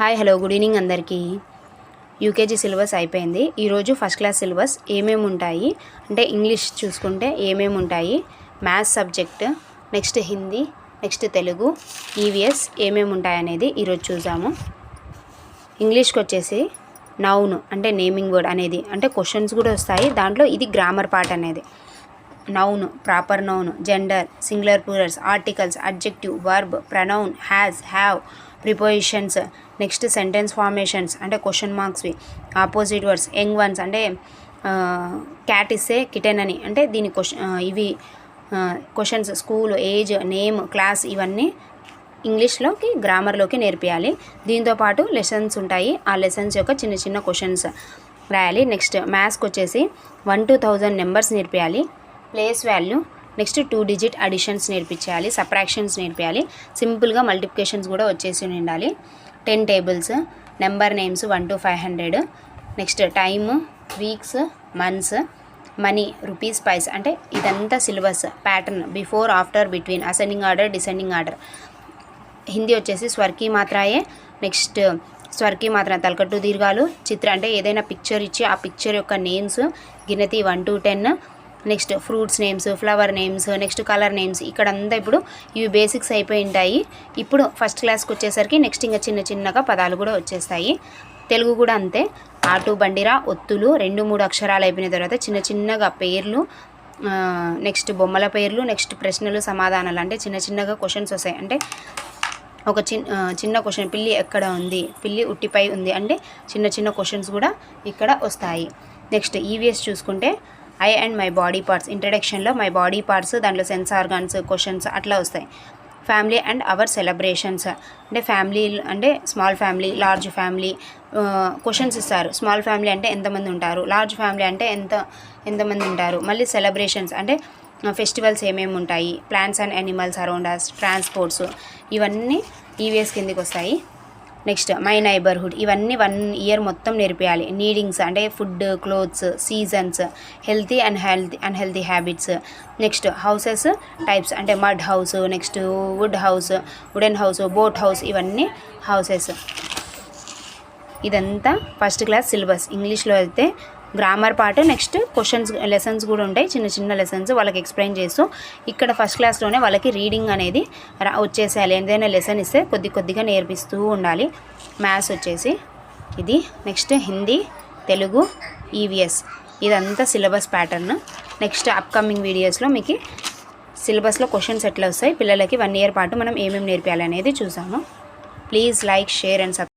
Hi hello good evening అందరికీ. UKG syllabus అయిపోయింది. ఈరోజు ఫస్ట్ క్లాస్ సిలబస్ ఏమేమి ఉంటాయి అంటే ఇంగ్లీష్ చూసుకుంటే ఏమేమి ఉంటాయి, maths subject, next Hindi, next Telugu, EVS ఏమేమి ఉంటాయి అనేది ఈరోజు చూసాము. ఇంగ్లీష్కి వచ్చేసి నౌన్ అంటే నేమింగ్ వర్డ్ అనేది అంటే క్వశ్చన్స్ కూడా వస్తాయి దాంట్లో. ఇది గ్రామర్ పార్ట్ అనేది. Noun, proper noun, gender, singular plurals, articles, adjective, verb, pronoun, has, have, prepositions, next sentence formations అంటే క్వశ్చన్ మార్క్స్వి, ఆపోజిట్ వర్డ్స్, యంగ్ వన్స్ అంటే క్యాట్ ఇస్తే కిటెన్ అని అంటే దీని ఇవి questions, school, age, name, class ఇవన్నీ ఇంగ్లీష్లోకి గ్రామర్లోకి నేర్పియాలి. దీంతోపాటు లెసన్స్ ఉంటాయి. ఆ లెసన్స్ యొక్క చిన్న చిన్న క్వశ్చన్స్ రాయాలి. నెక్స్ట్ మ్యాథ్స్కి వచ్చేసి 1 to 1000 నెంబర్స్ నేర్పియాలి. Place value, next 2 digit additions నేర్పించాలి, సబ్ట్రాక్షన్స్ నేర్పియాలి, సింపుల్గా మల్టిప్లికేషన్స్ కూడా వచ్చేసి ఉండాలి. 10 tables, number names 1 to 500, next time, weeks, months, money, rupees, paise అంటే ఇదంతా syllabus pattern. Before, after, between, ascending order, descending order. Hindi వచ్చేసి స్వర్కి మాత్రాయే. నెక్స్ట్ స్వర్కి మాత్రం తలకట్టు దీర్ఘాలు, చిత్ర అంటే ఏదైనా పిక్చర్ ఇచ్చి ఆ పిక్చర్ యొక్క నేమ్స్, గినతి 1 to 10, next fruits names, flower names, next colour names. ఇక్కడంతా ఇప్పుడు ఇవి బేసిక్స్ అయిపోయి ఉంటాయి. ఇప్పుడు ఫస్ట్ క్లాస్కి వచ్చేసరికి నెక్స్ట్ ఇంకా చిన్న చిన్నగా పదాలు కూడా వచ్చేస్తాయి. తెలుగు కూడా అంతే. ఆటు, బండిరా, ఒత్తులు 2-3 అక్షరాలు అయిపోయిన తర్వాత చిన్న చిన్నగా పేర్లు, నెక్స్ట్ బొమ్మల పేర్లు, నెక్స్ట్ ప్రశ్నలు, సమాధానాలు అంటే చిన్న చిన్నగా క్వశ్చన్స్ వస్తాయి. అంటే ఒక చిన్న క్వశ్చన్, పిల్లి ఎక్కడ ఉంది, పిల్లి ఉట్టిపై ఉంది అంటే చిన్న చిన్న క్వశ్చన్స్ కూడా ఇక్కడ వస్తాయి. నెక్స్ట్ ఈవీఎస్ చూసుకుంటే I and my body parts, ఇంట్రడక్షన్లో మై బాడీ పార్ట్స్, దాంట్లో సెన్స్ ఆర్గాన్స్, క్వశ్చన్స్ అట్లా వస్తాయి. ఫ్యామిలీ అండ్ అవర్ సెలబ్రేషన్స్ అంటే ఫ్యామిలీ అంటే small family, large family, questions ఇస్తారు. స్మాల్ ఫ్యామిలీ అంటే ఎంతమంది ఉంటారు, లార్జ్ ఫ్యామిలీ అంటే ఎంతమంది ఉంటారు. మళ్ళీ సెలబ్రేషన్స్ అంటే ఫెస్టివల్స్ ఏమేమి ఉంటాయి, plants and animals around us, transports ఇవన్నీ ఈవీఎస్ కిందకి వస్తాయి. నెక్స్ట్ మై నైబర్హుడ్ ఇవన్నీ 1 year మొత్తం నేర్పియాలి. నీడింగ్స్ అంటే food, clothes, seasons, healthy and unhealthy habits. Next houses types అంటే mud house, next wood house, wooden house, boat house houses హౌసెస్. ఇదంతా ఫస్ట్ క్లాస్ సిలబస్. ఇంగ్లీష్లో అయితే grammar part, next questions, lessons కూడా ఉంటాయి. చిన్న చిన్న లెసన్స్ వాళ్ళకి ఎక్స్ప్లెయిన్ చేస్తూ ఇక్కడ ఫస్ట్ క్లాస్లోనే వాళ్ళకి రీడింగ్ అనేది వచ్చేసేయాలి. ఏదైనా లెసన్ ఇస్తే కొద్దిగా నేర్పిస్తూ ఉండాలి. మ్యాథ్స్ వచ్చేసి ఇది. నెక్స్ట్ హిందీ, తెలుగు, ఈవీఎస్ ఇదంతా సిలబస్ ప్యాటర్న్. నెక్స్ట్ అప్కమింగ్ వీడియోస్లో మీకు సిలబస్లో క్వశ్చన్స్ ఎట్లా వస్తాయి, పిల్లలకి 1 year పాటు మనం ఏమేమి నేర్పించాలి అనేది చూసాము. Please like, share and subscribe.